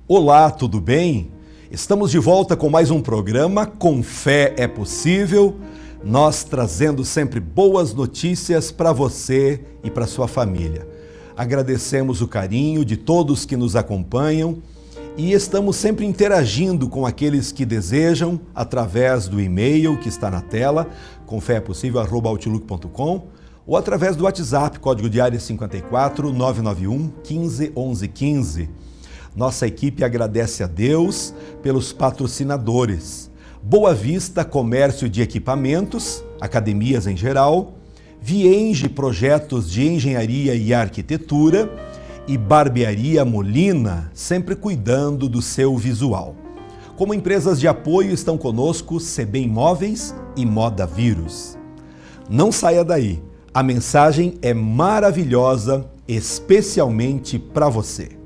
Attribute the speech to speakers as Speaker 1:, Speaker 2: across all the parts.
Speaker 1: Olá, tudo bem? Estamos de volta com mais um programa Com Fé é Possível, nós trazendo sempre boas notícias para você e para sua família. Agradecemos o carinho de todos que nos acompanham e estamos sempre interagindo com aqueles que desejam através do e-mail que está na tela, confeepossível@outlook.com, ou através do WhatsApp, código de área 54 991 15 11 15. Nossa equipe agradece a Deus pelos patrocinadores: Boa Vista Comércio de Equipamentos, academias em geral, Vienge Projetos de Engenharia e Arquitetura e Barbearia Molina, sempre cuidando do seu visual. Como empresas de apoio estão conosco CB Imóveis e Moda Vírus. Não saia daí, a mensagem é maravilhosa, especialmente para você.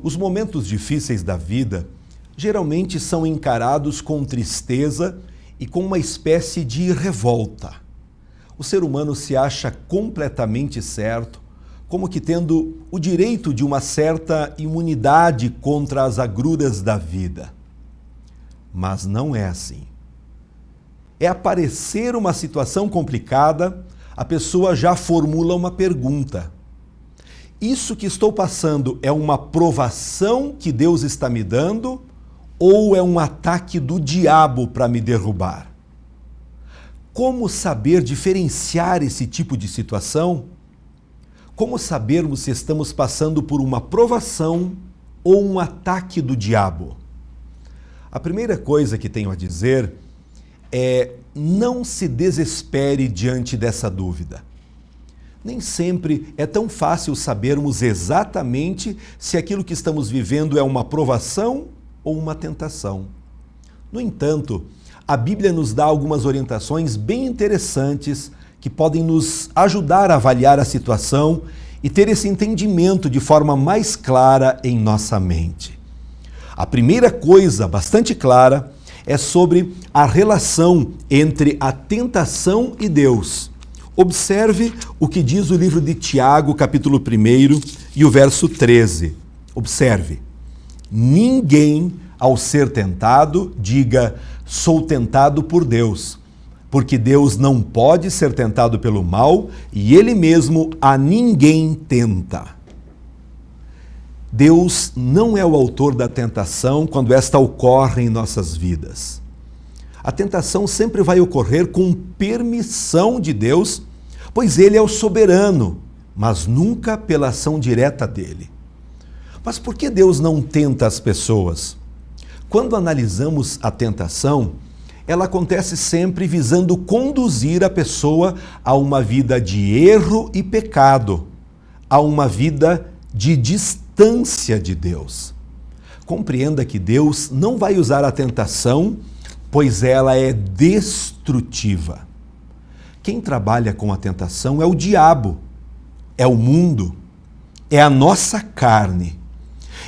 Speaker 1: Os momentos difíceis da vida geralmente são encarados com tristeza e com uma espécie de revolta. O ser humano se acha completamente certo, como que tendo o direito de uma certa imunidade contra as agruras da vida. Mas não é assim. É aparecer uma situação complicada, a pessoa já formula uma pergunta: isso que estou passando é uma provação que Deus está me dando ou é um ataque do diabo para me derrubar? Como saber diferenciar esse tipo de situação? Como sabermos se estamos passando por uma provação ou um ataque do diabo? A primeira coisa que tenho a dizer é: não se desespere diante dessa dúvida. Nem sempre é tão fácil sabermos exatamente se aquilo que estamos vivendo é uma provação ou uma tentação. No entanto, a Bíblia nos dá algumas orientações bem interessantes que podem nos ajudar a avaliar a situação e ter esse entendimento de forma mais clara em nossa mente. A primeira coisa bastante clara é sobre a relação entre a tentação e Deus. Observe o que diz o livro de Tiago, capítulo 1 e o verso 13. Observe: ninguém, ao ser tentado, diga, sou tentado por Deus, porque Deus não pode ser tentado pelo mal e Ele mesmo a ninguém tenta. Deus não é o autor da tentação quando esta ocorre em nossas vidas. A tentação sempre vai ocorrer com permissão de Deus, pois Ele é o soberano, mas nunca pela ação direta dele. Mas por que Deus não tenta as pessoas? Quando analisamos a tentação, ela acontece sempre visando conduzir a pessoa a uma vida de erro e pecado, a uma vida de distância de Deus. Compreenda que Deus não vai usar a tentação, pois ela é destrutiva. Quem trabalha com a tentação é o diabo, é o mundo, é a nossa carne.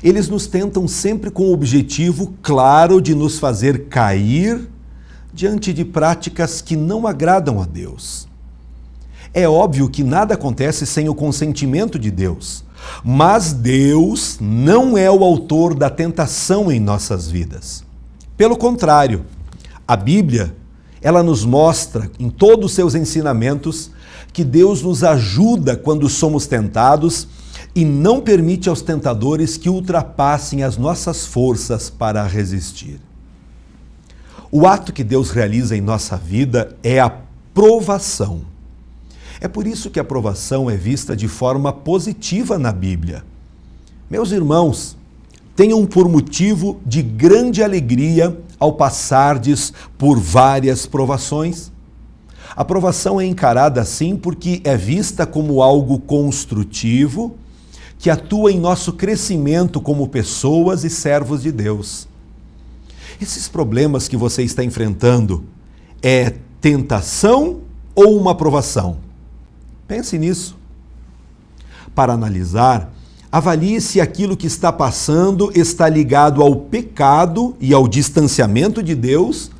Speaker 1: Eles nos tentam sempre com o objetivo claro de nos fazer cair diante de práticas que não agradam a Deus. É óbvio que nada acontece sem o consentimento de Deus, mas Deus não é o autor da tentação em nossas vidas. Pelo contrário, a Bíblia, ela nos mostra, em todos os seus ensinamentos, que Deus nos ajuda quando somos tentados e não permite aos tentadores que ultrapassem as nossas forças para resistir. O ato que Deus realiza em nossa vida é a provação. É por isso que a provação é vista de forma positiva na Bíblia. Meus irmãos, tenham por motivo de grande alegria ao passardes por várias provações. A provação é encarada assim porque é vista como algo construtivo que atua em nosso crescimento como pessoas e servos de Deus. Esses problemas que você está enfrentando é tentação ou uma provação? Pense nisso. Para analisar, avalie se aquilo que está passando está ligado ao pecado e ao distanciamento de Deus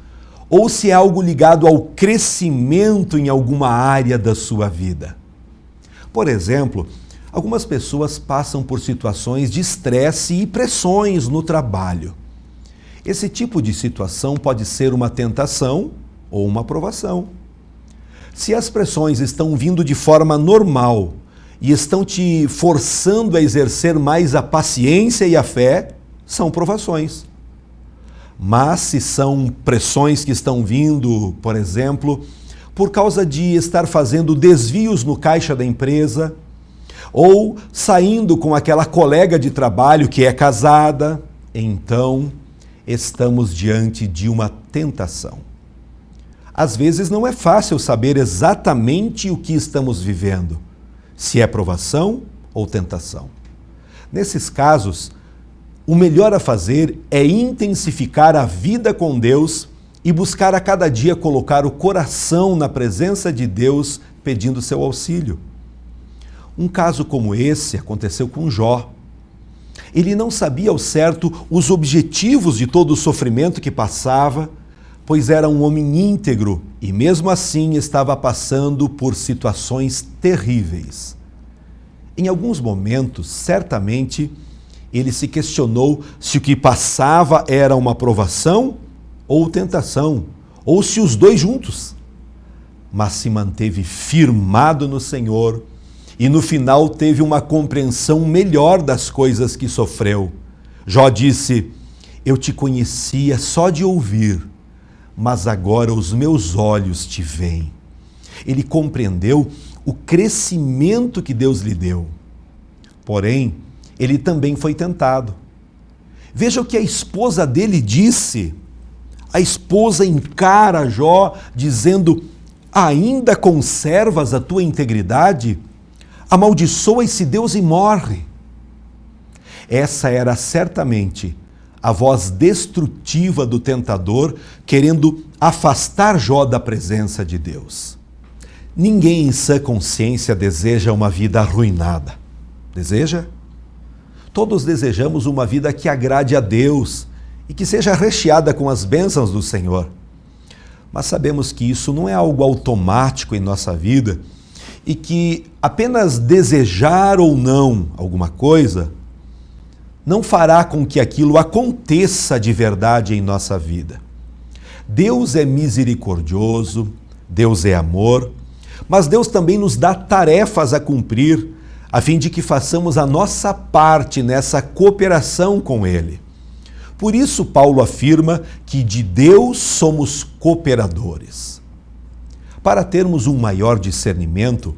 Speaker 1: ou se é algo ligado ao crescimento em alguma área da sua vida. Por exemplo, Algumas pessoas passam por situações de estresse e pressões no trabalho. Esse tipo de situação pode ser uma tentação ou uma provação. Se as pressões estão vindo de forma normal e estão te forçando a exercer mais a paciência e a fé, são provações. Mas se são pressões que estão vindo, por exemplo, por causa de estar fazendo desvios no caixa da empresa, ou saindo com aquela colega de trabalho que é casada, então estamos diante de uma tentação. Às vezes não é fácil saber exatamente o que estamos vivendo, se é provação ou tentação. Nesses casos, o melhor a fazer é intensificar a vida com Deus e buscar a cada dia colocar o coração na presença de Deus, pedindo seu auxílio. Um caso como esse aconteceu com Jó. Ele não sabia ao certo os objetivos de todo o sofrimento que passava, pois era um homem íntegro e mesmo assim estava passando por situações terríveis. Em alguns momentos, certamente, ele se questionou se o que passava era uma provação ou tentação, ou se os dois juntos. Mas se manteve firmado no Senhor e no final teve uma compreensão melhor das coisas que sofreu. Jó disse: eu te conhecia só de ouvir, mas agora os meus olhos te veem. Ele compreendeu o crescimento que Deus lhe deu. Porém, ele também foi tentado. Veja o que a esposa dele disse. A esposa encara Jó dizendo: ainda conservas a tua integridade? Amaldiçoa-se Deus e morre. Essa era certamente a voz destrutiva do tentador, querendo afastar Jó da presença de Deus. Ninguém em sã consciência deseja uma vida arruinada. Deseja? Todos desejamos uma vida que agrade a Deus e que seja recheada com as bênçãos do Senhor. Mas sabemos que isso não é algo automático em nossa vida e que apenas desejar ou não alguma coisa não fará com que aquilo aconteça de verdade em nossa vida. Deus é misericordioso, Deus é amor, mas Deus também nos dá tarefas a cumprir a fim de que façamos a nossa parte nessa cooperação com Ele. Por isso, Paulo afirma que de Deus somos cooperadores. Para termos um maior discernimento,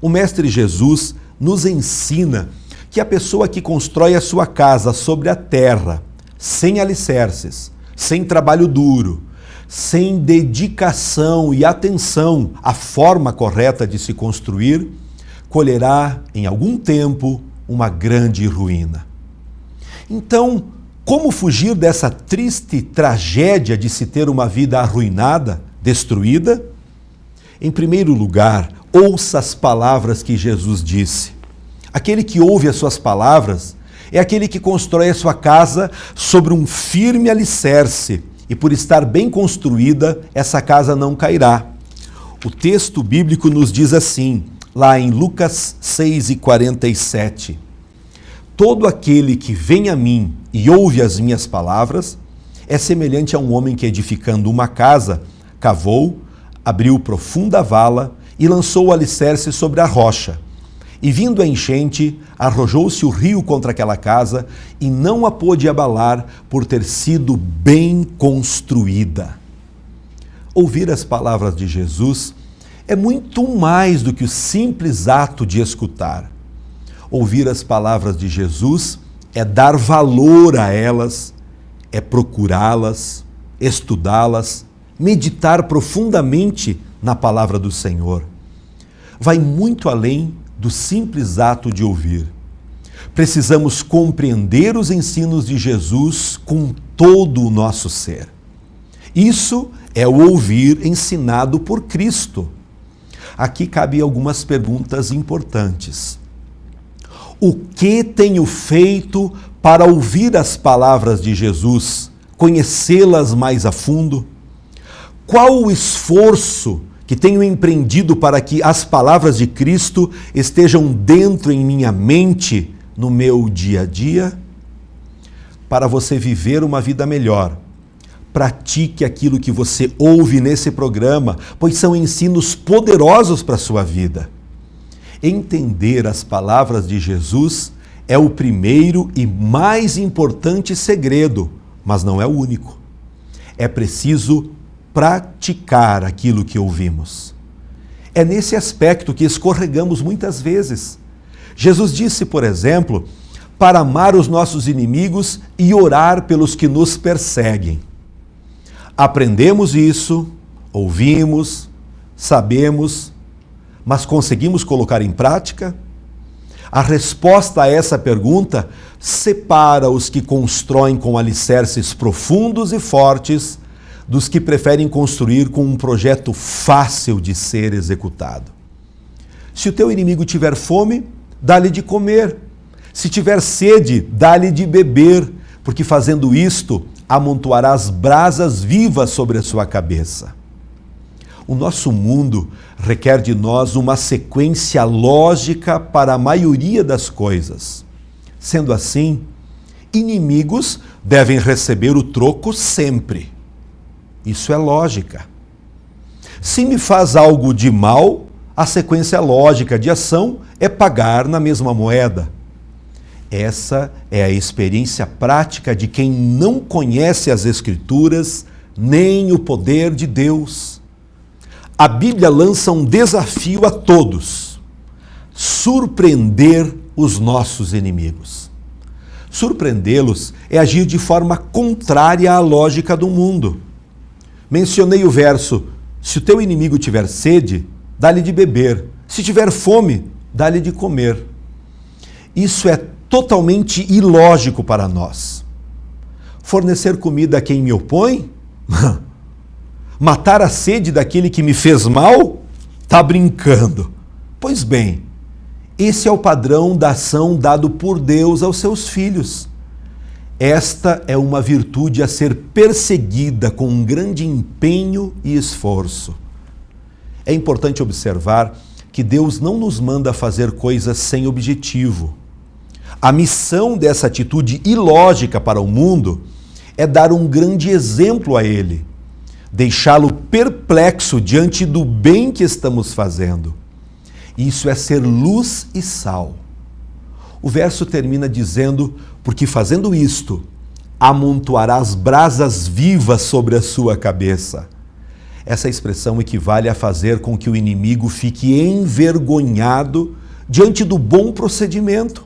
Speaker 1: o Mestre Jesus nos ensina que a pessoa que constrói a sua casa sobre a terra, sem alicerces, sem trabalho duro, sem dedicação e atenção à forma correta de se construir, colherá em algum tempo uma grande ruína. Então, como fugir dessa triste tragédia de se ter uma vida arruinada, destruída? Em primeiro lugar, ouça as palavras que Jesus disse. Aquele que ouve as suas palavras é aquele que constrói a sua casa sobre um firme alicerce, e por estar bem construída, essa casa não cairá. O texto bíblico nos diz assim, lá em Lucas 6:47, todo aquele que vem a mim e ouve as minhas palavras é semelhante a um homem que, edificando uma casa, cavou, abriu profunda vala e lançou o alicerce sobre a rocha. E vindo a enchente, arrojou-se o rio contra aquela casa e não a pôde abalar por ter sido bem construída. Ouvir as palavras de Jesus é muito mais do que o simples ato de escutar. Ouvir as palavras de Jesus é dar valor a elas, é procurá-las, estudá-las, meditar profundamente na palavra do Senhor. Vai muito além do simples ato de ouvir. Precisamos compreender os ensinos de Jesus com todo o nosso ser. Isso é o ouvir ensinado por Cristo. Aqui cabem algumas perguntas importantes. O que tenho feito para ouvir as palavras de Jesus, conhecê-las mais a fundo? Qual o esforço que tenho empreendido para que as palavras de Cristo estejam dentro em minha mente, no meu dia a dia? Para você viver uma vida melhor, pratique aquilo que você ouve nesse programa, pois são ensinos poderosos para a sua vida. Entender as palavras de Jesus é o primeiro e mais importante segredo, mas não é o único. É preciso praticar aquilo que ouvimos. É nesse aspecto que escorregamos muitas vezes. Jesus disse, por exemplo, para amar os nossos inimigos e orar pelos que nos perseguem. Aprendemos isso, ouvimos, sabemos, mas conseguimos colocar em prática? A resposta a essa pergunta separa os que constroem com alicerces profundos e fortes dos que preferem construir com um projeto fácil de ser executado. Se o teu inimigo tiver fome, dá-lhe de comer. Se tiver sede, dá-lhe de beber, porque fazendo isto, amontoarás brasas vivas sobre a sua cabeça. O nosso mundo requer de nós uma sequência lógica para a maioria das coisas. Sendo assim, inimigos devem receber o troco sempre. Isso é lógica. Se me faz algo de mal, a sequência lógica de ação é pagar na mesma moeda. Essa é a experiência prática de quem não conhece as Escrituras nem o poder de Deus. A Bíblia lança um desafio a todos: surpreender os nossos inimigos. Surpreendê-los é agir de forma contrária à lógica do mundo. Mencionei o verso: se o teu inimigo tiver sede, dá-lhe de beber. Se tiver fome, dá-lhe de comer. Isso é totalmente ilógico para nós. Fornecer comida a quem me opõe? Matar a sede daquele que me fez mal? Tá brincando. Pois bem, esse é o padrão da ação dado por Deus aos seus filhos. Esta é uma virtude a ser perseguida com um grande empenho e esforço. É importante observar que Deus não nos manda fazer coisas sem objetivo. A missão dessa atitude ilógica para o mundo é dar um grande exemplo a ele, deixá-lo perplexo diante do bem que estamos fazendo. Isso é ser luz e sal. O verso termina dizendo: porque fazendo isto, amontoarás brasas vivas sobre a sua cabeça. Essa expressão equivale a fazer com que o inimigo fique envergonhado diante do bom procedimento.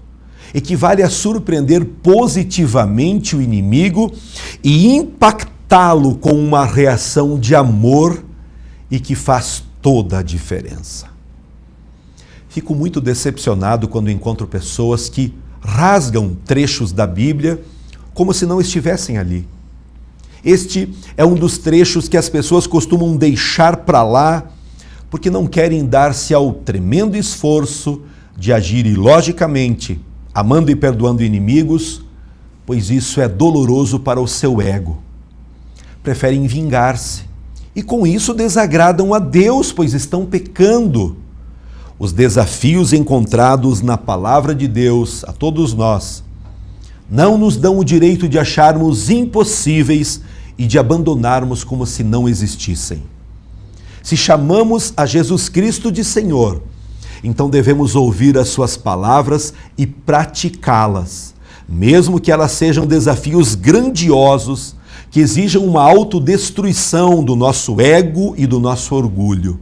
Speaker 1: Equivale a surpreender positivamente o inimigo e impactá-lo com uma reação de amor e que faz toda a diferença. Fico muito decepcionado quando encontro pessoas que rasgam trechos da Bíblia como se não estivessem ali. Este é um dos trechos que as pessoas costumam deixar para lá porque não querem dar-se ao tremendo esforço de agir ilogicamente, amando e perdoando inimigos, pois isso é doloroso para o seu ego. Preferem vingar-se e com isso desagradam a Deus, pois estão pecando. Os desafios encontrados na palavra de Deus a todos nós não nos dão o direito de acharmos impossíveis e de abandonarmos como se não existissem. Se chamamos a Jesus Cristo de Senhor, então devemos ouvir as suas palavras e praticá-las, mesmo que elas sejam desafios grandiosos que exijam uma autodestruição do nosso ego e do nosso orgulho.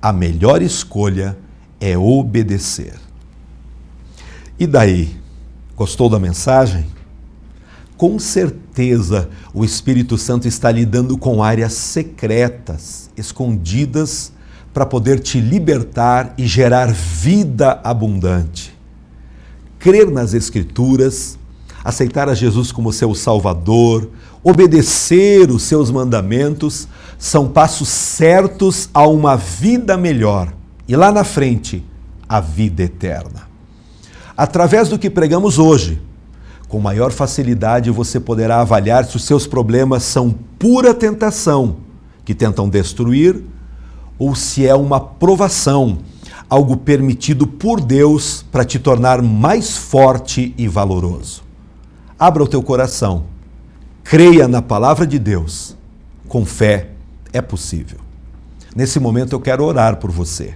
Speaker 1: A melhor escolha é obedecer. E daí? Gostou da mensagem? Com certeza o Espírito Santo está lidando com áreas secretas, escondidas, para poder te libertar e gerar vida abundante. Crer nas Escrituras, aceitar a Jesus como seu Salvador, obedecer os seus mandamentos, são passos certos a uma vida melhor. E lá na frente, a vida eterna. Através do que pregamos hoje, com maior facilidade você poderá avaliar se os seus problemas são pura tentação, que tentam destruir, ou se é uma provação, algo permitido por Deus para te tornar mais forte e valoroso. Abra o teu coração, creia na palavra de Deus, com fé é possível. Nesse momento eu quero orar por você,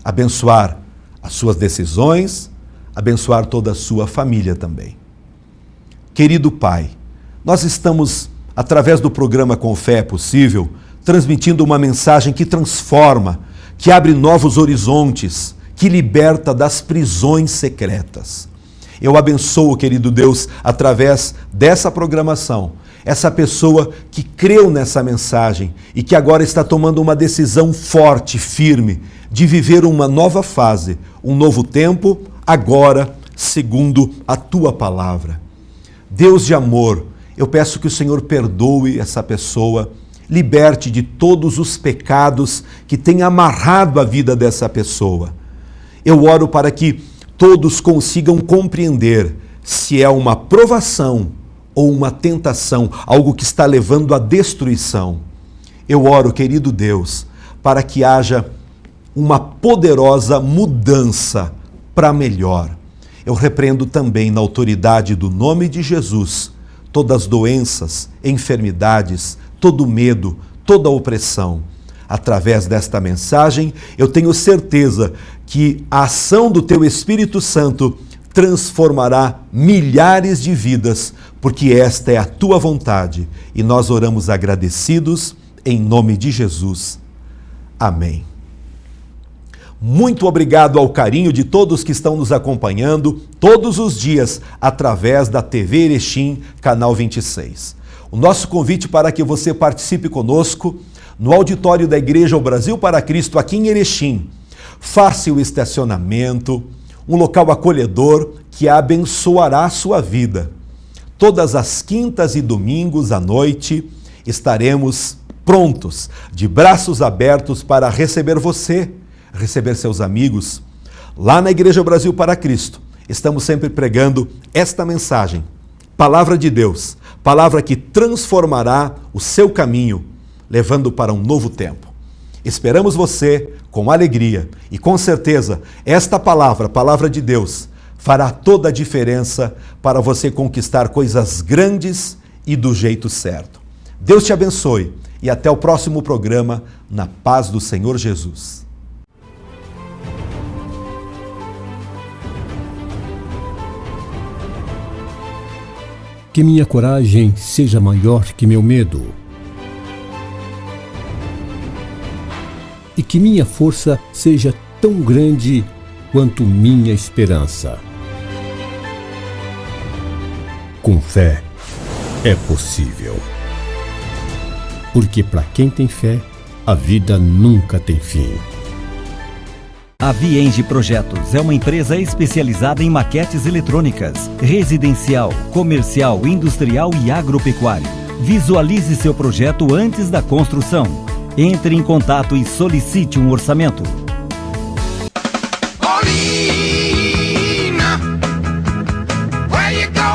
Speaker 1: abençoar as suas decisões, abençoar toda a sua família também. Querido Pai, nós estamos, através do programa Com Fé é Possível, transmitindo uma mensagem que transforma, que abre novos horizontes, que liberta das prisões secretas. Eu abençoo, querido Deus, através dessa programação, essa pessoa que creu nessa mensagem e que agora está tomando uma decisão forte, firme, de viver uma nova fase, um novo tempo, agora, segundo a Tua palavra. Deus de amor, eu peço que o Senhor perdoe essa pessoa, liberte de todos os pecados que têm amarrado a vida dessa pessoa. Eu oro para que todos consigam compreender se é uma provação ou uma tentação, algo que está levando à destruição. Eu oro, querido Deus, para que haja uma poderosa mudança para melhor. Eu repreendo também, na autoridade do nome de Jesus, todas as doenças, enfermidades, todo medo, toda opressão. Através desta mensagem, eu tenho certeza que a ação do Teu Espírito Santo transformará milhares de vidas, porque esta é a Tua vontade. E nós oramos agradecidos em nome de Jesus. Amém. Muito obrigado ao carinho de todos que estão nos acompanhando todos os dias através da TV Erechim, canal 26. O nosso convite para que você participe conosco no auditório da Igreja O Brasil para Cristo aqui em Erechim. Faça o estacionamento, um local acolhedor que abençoará a sua vida. Todas as quintas e domingos à noite estaremos prontos, de braços abertos para receber você, receber seus amigos. Lá na Igreja Brasil para Cristo, estamos sempre pregando esta mensagem, Palavra de Deus, palavra que transformará o seu caminho, levando para um novo tempo. Esperamos você com alegria e com certeza esta palavra, Palavra de Deus, fará toda a diferença para você conquistar coisas grandes e do jeito certo. Deus te abençoe e até o próximo programa, na paz do Senhor Jesus.
Speaker 2: Que minha coragem seja maior que meu medo. E que minha força seja tão grande quanto minha esperança. Com fé é possível. Porque para quem tem fé, a vida nunca tem fim.
Speaker 3: A Vienge Projetos é uma empresa especializada em maquetes eletrônicas, residencial, comercial, industrial e agropecuário. Visualize seu projeto antes da construção. Entre em contato e solicite um orçamento.
Speaker 4: Paulina, where you going?